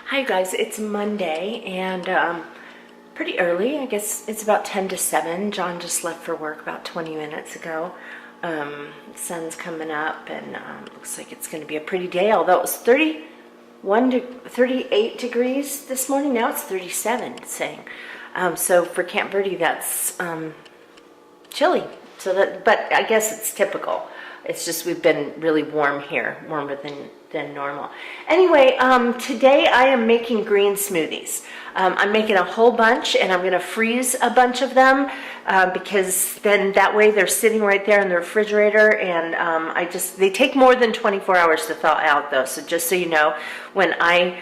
Hi guys, it's Monday and pretty early. I guess it's about 10 to 7. John just left for work about 20 minutes ago. Sun's coming up and looks like it's going to be a pretty day, although it was 31 to 38 degrees this morning. Now it's 37, it's saying. So for Camp Verde, that's chilly. But I guess it's typical. It's just we've been really warm here, warmer than normal. Anyway, today I am making green smoothies. I'm making a whole bunch and I'm going to freeze a bunch of them because then that way they're sitting right there in the refrigerator, and they take more than 24 hours to thaw out though. So just so you know, when I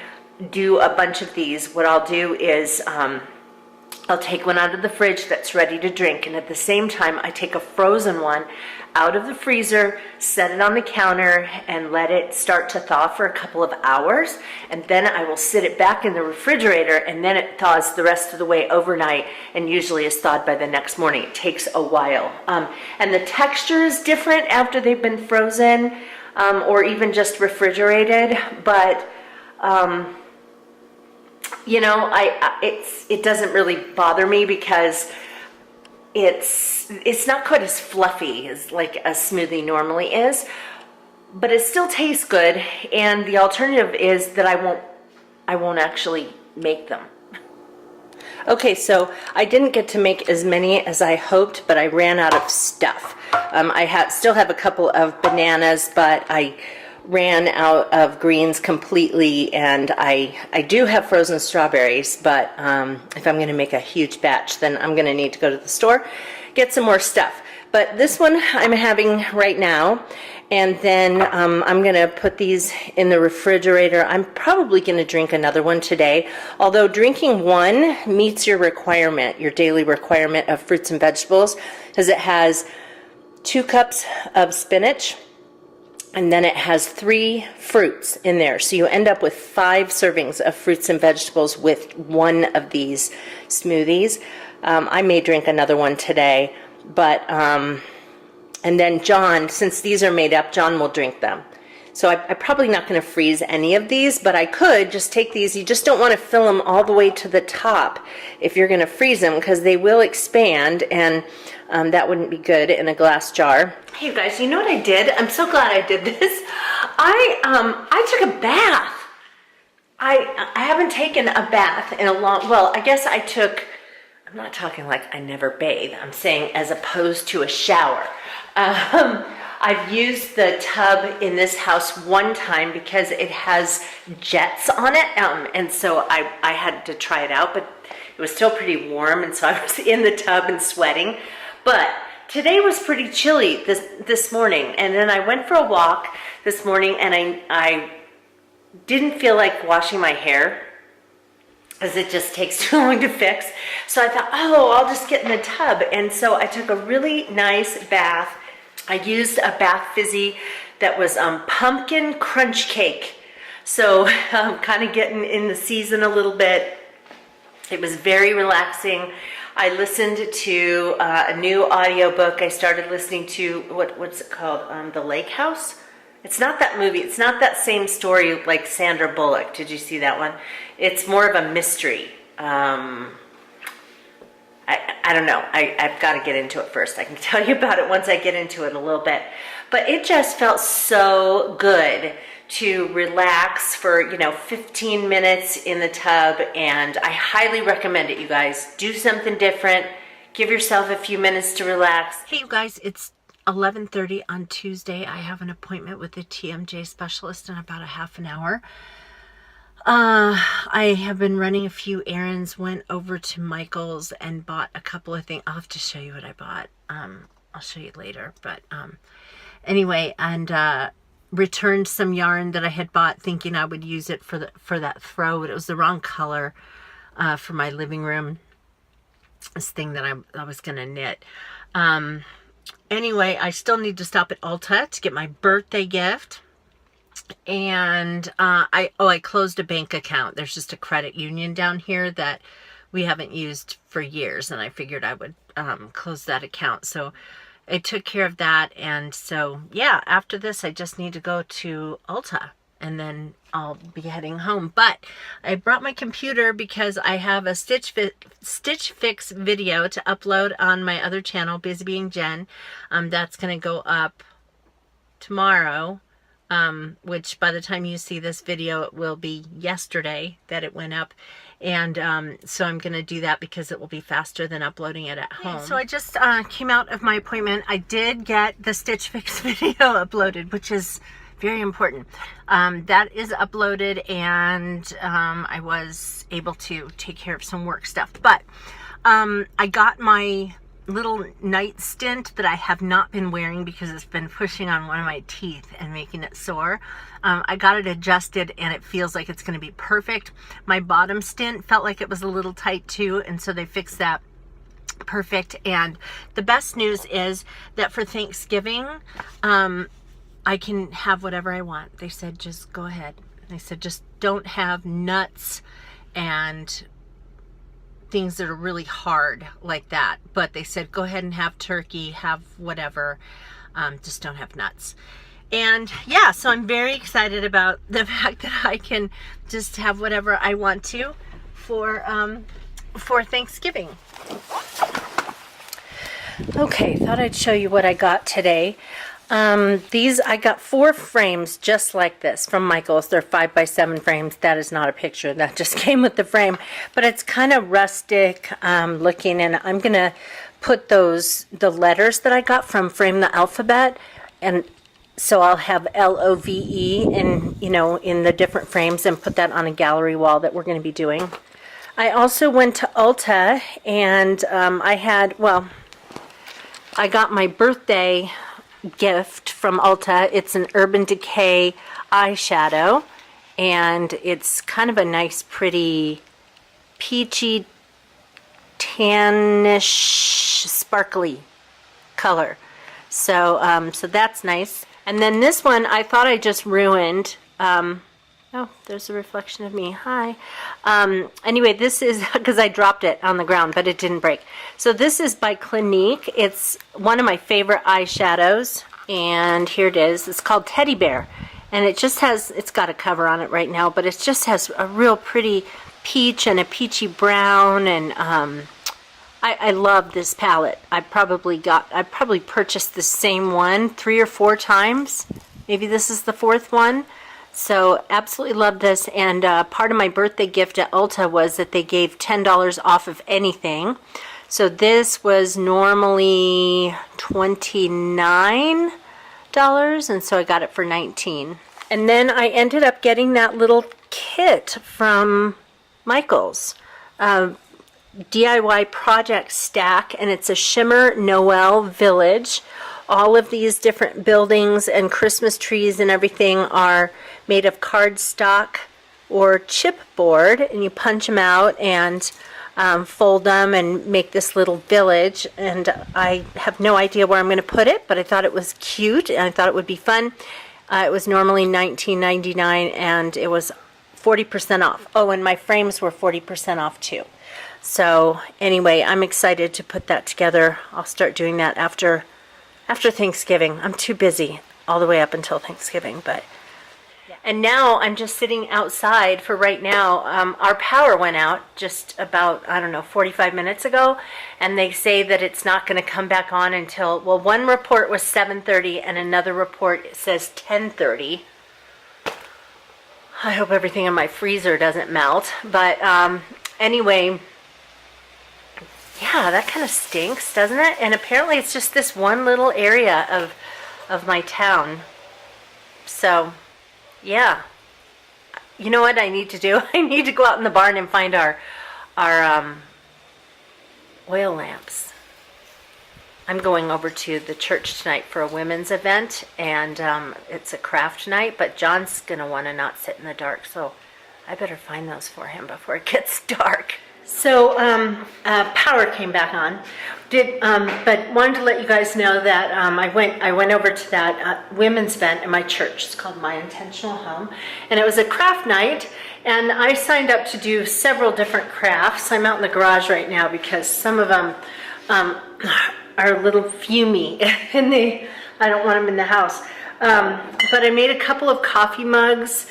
do a bunch of these, what I'll do is I'll take one out of the fridge that's ready to drink, and at the same time I take a frozen one out of the freezer, set it on the counter, and let it start to thaw for a couple of hours, and then I will sit it back in the refrigerator, and then it thaws the rest of the way overnight, and usually is thawed by the next morning. It takes a while. And the texture is different after they've been frozen or even just refrigerated, but you know, it doesn't really bother me because it's not quite as fluffy as like a smoothie normally is, but it still tastes good. And the alternative is that I won't actually make them. Okay, so I didn't get to make as many as I hoped, but I ran out of stuff. I still have a couple of bananas, but I ran out of greens completely, and I do have frozen strawberries, but if I'm going to make a huge batch, then I'm going to need to go to the store, get some more stuff. But this one I'm having right now, and then I'm going to put these in the refrigerator. I'm probably going to drink another one today, although drinking one meets your requirement, your daily requirement of fruits and vegetables, because it has 2 cups of spinach, and then it has 3 fruits in there. So you end up with 5 servings of fruits and vegetables with one of these smoothies. I may drink another one today, but, and then John, since these are made up, John will drink them. So I'm probably not going to freeze any of these, but I could just take these. You just don't want to fill them all the way to the top if you're going to freeze them, because they will expand, and that wouldn't be good in a glass jar. Hey you guys, you know what I did? I'm so glad I did this. I took a bath. I haven't taken a bath in a long, well, I guess I'm not talking like I never bathe. I'm saying as opposed to a shower. I've used the tub in this house one time because it has jets on it, and so I had to try it out, but it was still pretty warm, and so I was in the tub and sweating. But today was pretty chilly this morning, and then I went for a walk this morning, and I didn't feel like washing my hair because it just takes too long to fix. So I thought, oh, I'll just get in the tub, and so I took a really nice bath. I used a bath fizzy that was pumpkin crunch cake. So I'm kind of getting in the season a little bit. It was very relaxing. I listened to a new audiobook. I started listening to, what's it called? The Lake House? It's not that movie. It's not that same story like Sandra Bullock. Did you see that one? It's more of a mystery. I don't know. I've got to get into it first. I can tell you about it once I get into it a little bit. But it just felt so good to relax for, 15 minutes in the tub, and I highly recommend it, you guys. Do something different. Give yourself a few minutes to relax. Hey, you guys, it's 11:30 on Tuesday. I have an appointment with the TMJ specialist in about a half an hour. I have been running a few errands, went over to Michael's and bought a couple of things. I'll have to show you what I bought. I'll show you later, but anyway, and returned some yarn that I had bought thinking I would use it for that throw, but it was the wrong color for my living room, this thing that I was gonna knit. Anyway, I still need to stop at Ulta to get my birthday gift. And I closed a bank account. There's just a credit union down here that we haven't used for years, and I figured I would close that account. So I took care of that, and so yeah, after this I just need to go to Ulta and then I'll be heading home. But I brought my computer because I have a Stitch Fix video to upload on my other channel, Busy Being Jen. That's going to go up tomorrow, which by the time you see this video, it will be yesterday that it went up. And so I'm going to do that because it will be faster than uploading it at home. So I just came out of my appointment. I did get the Stitch Fix video uploaded, which is very important. That is uploaded, and I was able to take care of some work stuff. But I got my little night stint that I have not been wearing because it's been pushing on one of my teeth and making it sore. I got it adjusted, and it feels like it's going to be perfect. My bottom stint felt like it was a little tight too, and so they fixed that perfect. And the best news is that for Thanksgiving, I can have whatever I want. They said, just go ahead. They said, just don't have nuts and things that are really hard like that. But they said, go ahead and have turkey, have whatever, just don't have nuts. And yeah, so I'm very excited about the fact that I can just have whatever I want to for Thanksgiving. Okay, thought I'd show you what I got today. I got 4 frames just like this from Michaels. They're 5x7 frames. That is not a picture. That just came with the frame. But it's kind of rustic looking, and I'm going to put the letters that I got from Frame the Alphabet, and so I'll have LOVE in the different frames and put that on a gallery wall that we're going to be doing. I also went to Ulta, and I got my birthday gift from Ulta. It's an Urban Decay eyeshadow, and it's kind of a nice, pretty, peachy, tannish, sparkly color. So, so that's nice. And then this one, I thought I just ruined. Oh, there's a reflection of me. Hi. Anyway, this is because I dropped it on the ground, but it didn't break. So this is by Clinique. It's one of my favorite eyeshadows, and here it is. It's called Teddy Bear, and it just has, it's got a cover on it right now, but it just has a real pretty peach and a peachy brown, and I love this palette. I probably purchased the same one 3 or 4 times. Maybe this is the 4th one. So absolutely love this, and part of my birthday gift at Ulta was that they gave $10 off of anything. So this was normally $29, and so I got it for $19. And then I ended up getting that little kit from Michaels. DIY project stack, and it's a Shimmer Noel Village. All of these different buildings and Christmas trees and everything are made of cardstock or chipboard, and you punch them out and fold them and make this little village. And I have no idea where I'm going to put it, but I thought it was cute and I thought it would be fun. It was normally $19.99, and it was 40% off. Oh, and my frames were 40% off too. So anyway, I'm excited to put that together. I'll start doing that after Thanksgiving. I'm too busy all the way up until Thanksgiving, but yeah. And now I'm just sitting outside for right now. Our power went out just about, 45 minutes ago, and they say that it's not going to come back on until, well, one report was 7:30 and another report says 10:30. I hope everything in my freezer doesn't melt, but anyway, yeah, that kind of stinks, doesn't it? And apparently it's just this one little area of my town. So, yeah. You know what I need to do? I need to go out in the barn and find our oil lamps. I'm going over to the church tonight for a women's event, and it's a craft night, but John's going to want to not sit in the dark, so I better find those for him before it gets dark. So power came back on, but wanted to let you guys know that I went over to that women's event in my church. It's called My Intentional Home, and it was a craft night, and I signed up to do several different crafts. I'm out in the garage right now because some of them are a little fumey, and I don't want them in the house. But I made a couple of coffee mugs.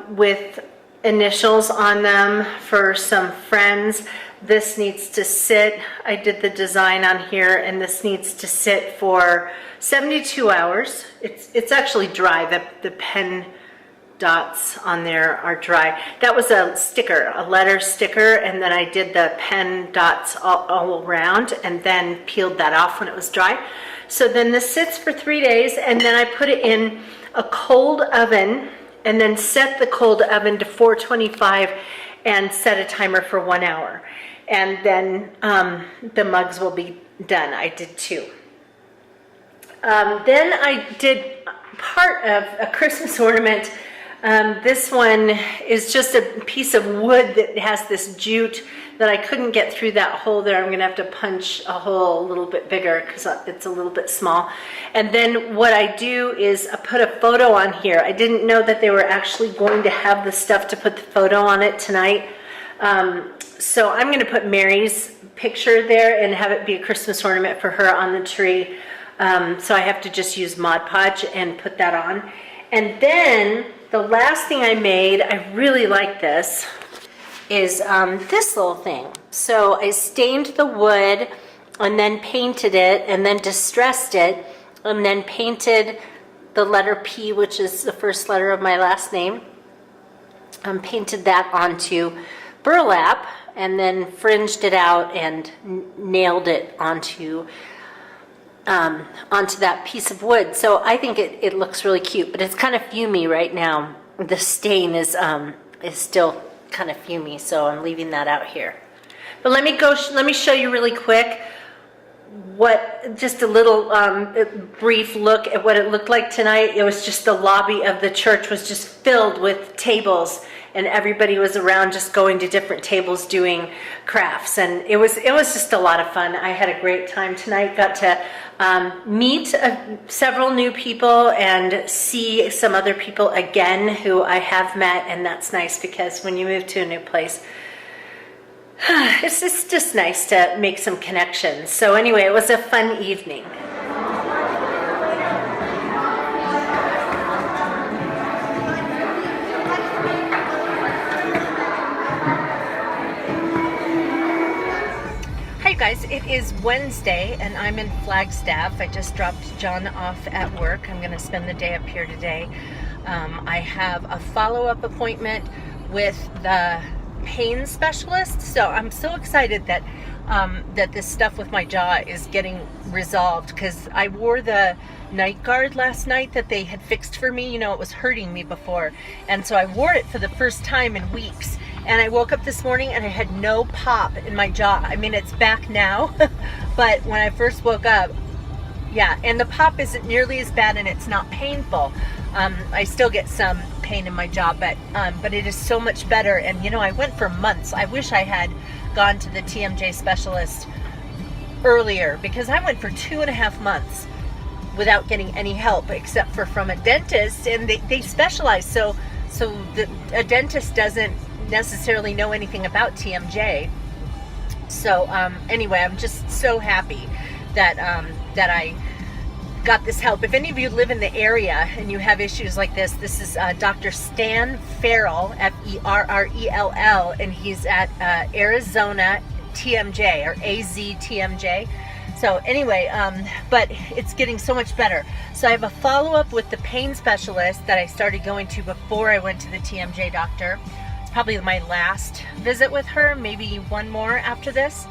with initials on them for some friends. This needs to sit, I did the design on here, and this needs to sit for 72 hours. It's actually dry, the pen dots on there are dry. That was a sticker, a letter sticker, and then I did the pen dots all around and then peeled that off when it was dry. So then this sits for 3 days, and then I put it in a cold oven and then set the cold oven to 425 and set a timer for 1 hour. And then the mugs will be done. I did 2. Then I did part of a Christmas ornament. This one is just a piece of wood that has this jute that I couldn't get through that hole there. I'm going to have to punch a hole a little bit bigger because it's a little bit small. And then what I do is I put a photo on here. I didn't know that they were actually going to have the stuff to put the photo on it tonight. So I'm going to put Mary's picture there and have it be a Christmas ornament for her on the tree. So I have to just use Mod Podge and put that on. And then the last thing I made, I really like this, is this little thing. So I stained the wood and then painted it and then distressed it and then painted the letter P, which is the first letter of my last name. Painted that onto burlap and then fringed it out and nailed it onto that piece of wood. So I think it looks really cute, but it's kind of fumey right now. The stain is still kind of fumey, so I'm leaving that out here. But let me show you really quick just a little brief look at what it looked like tonight. It was just the lobby of the church was just filled with tables, and everybody was around just going to different tables doing crafts, and it was just a lot of fun. I had a great time tonight. Got to meet several new people and see some other people again who I have met, and that's nice because when you move to a new place, it's just nice to make some connections. So anyway, it was a fun evening. Guys, it is Wednesday and I'm in Flagstaff. I just dropped John off at work. I'm going to spend the day up here today. I have a follow-up appointment with the pain specialist, so I'm so excited that that this stuff with my jaw is getting resolved, because I wore the night guard last night that they had fixed for me. You know, it was hurting me before, and so I wore it for the first time in weeks. And I woke up this morning and I had no pop in my jaw. I mean, it's back now, but when I first woke up, yeah, and the pop isn't nearly as bad and it's not painful. I still get some pain in my jaw, but it is so much better. And you know, I went for months. I wish I had gone to the TMJ specialist earlier, because I went for 2.5 months without getting any help except for from a dentist, and they specialize. So a dentist doesn't necessarily know anything about TMJ. So anyway, I'm just so happy that I got this help. If any of you live in the area and you have issues like this is Dr. Stan Farrell, Ferrell, and he's at Arizona TMJ, or AZTMJ. So anyway, but it's getting so much better. So I have a follow-up with the pain specialist that I started going to before I went to the TMJ doctor. Probably my last visit with her, maybe one more after this.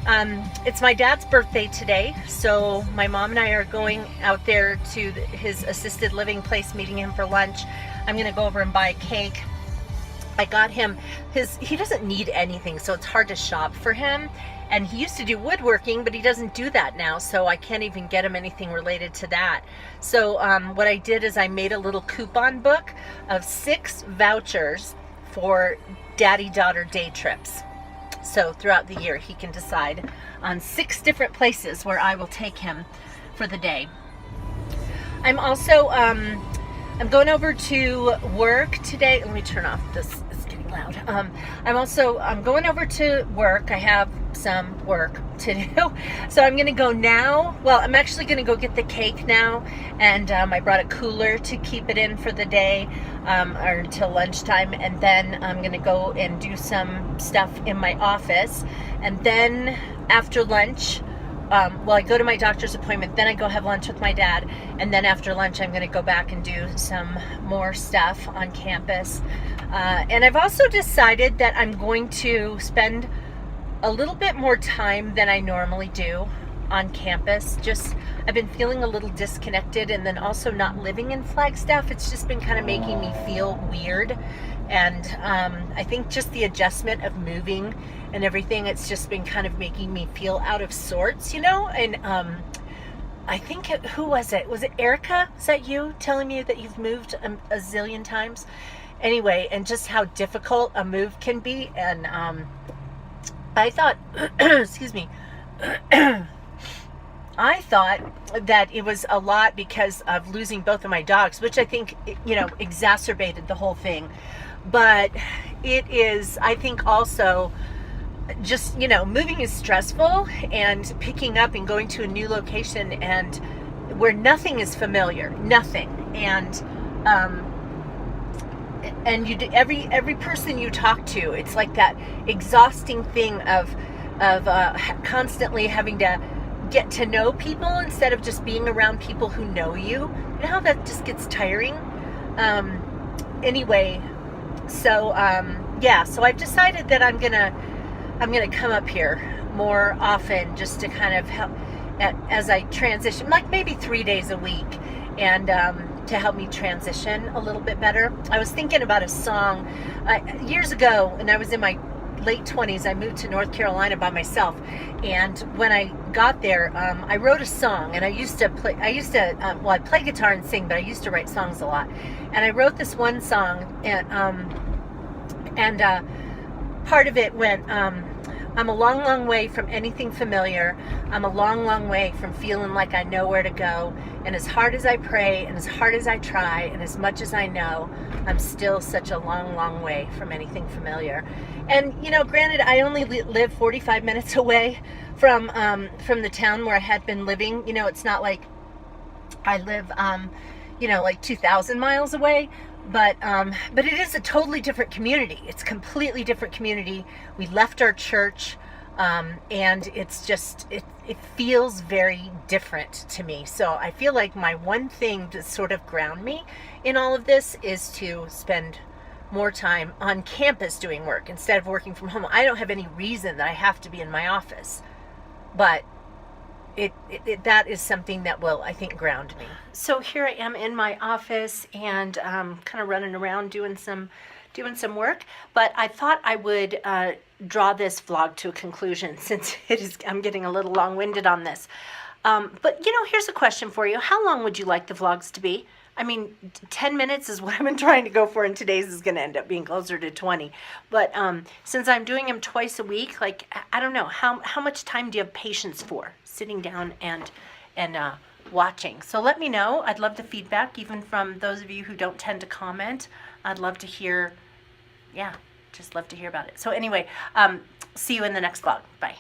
It's my dad's birthday today, so my mom and I are going out there to his assisted living place, meeting him for lunch. I'm gonna go over and buy a cake. I got him he doesn't need anything, so it's hard to shop for him. And he used to do woodworking, but he doesn't do that now, so I can't even get him anything related to that. So what I did is I made a little coupon book of 6 vouchers for daddy-daughter day trips. So throughout the year, he can decide on 6 different places where I will take him for the day. I'm also, I'm going over to work today. Let me turn off this, it's getting loud. I'm going over to work. I have some work to do. So I'm going to go now. Well, I'm actually going to go get the cake now. And I brought a cooler to keep it in for the day or until lunchtime. And then I'm going to go and do some stuff in my office. And then after lunch, I go to my doctor's appointment, then I go have lunch with my dad, and then after lunch I'm going to go back and do some more stuff on campus. And I've also decided that I'm going to spend a little bit more time than I normally do on campus. I've been feeling a little disconnected, and then also not living in Flagstaff, it's just been kind of making me feel weird. And I think just the adjustment of moving and everything, it's just been kind of making me feel out of sorts, and I think who was it? Was it Erica? Is that you telling me that you've moved a zillion times? Anyway, and just how difficult a move can be. And I thought, excuse me, I thought that it was a lot because of losing both of my dogs, which I think, exacerbated the whole thing. But it is, I think, also just, moving is stressful, and picking up and going to a new location and where nothing is familiar, nothing. And every person you talk to, it's like that exhausting thing of constantly having to get to know people instead of just being around people who know you. You know how that just gets tiring? Anyway, so I've decided that I'm gonna come up here more often, just to kind of help as I transition, like maybe 3 days a week, and to help me transition a little bit better. I was thinking about a song years ago, and I was in my late 20s. I moved to North Carolina by myself, and when I got there, I wrote a song. And I play guitar and sing, but I used to write songs a lot. And I wrote this one song, and part of it went, I'm a long, long way from anything familiar. I'm a long, long way from feeling like I know where to go. And as hard as I pray, and as hard as I try, and as much as I know, I'm still such a long, long way from anything familiar. And, granted, I only live 45 minutes away from the town where I had been living. It's not like I live, like 2,000 miles away. But it is a totally different community. It's a completely different community. We left our church, and it's just, it feels very different to me. So I feel like my one thing to sort of ground me in all of this is to spend more time on campus doing work instead of working from home. I don't have any reason that I have to be in my office, but that is something that will, I think, ground me. So here I am in my office, and kind of running around doing some work. But I thought I would draw this vlog to a conclusion, since I'm getting a little long-winded on this. But here's a question for you: how long would you like the vlogs to be? I mean, 10 minutes is what I've been trying to go for, and today's is going to end up being closer to 20. But since I'm doing them twice a week, like, I don't know, how much time do you have patience for sitting down and watching? So let me know. I'd love the feedback, even from those of you who don't tend to comment. I'd love to hear, just love to hear about it. So anyway, see you in the next vlog. Bye.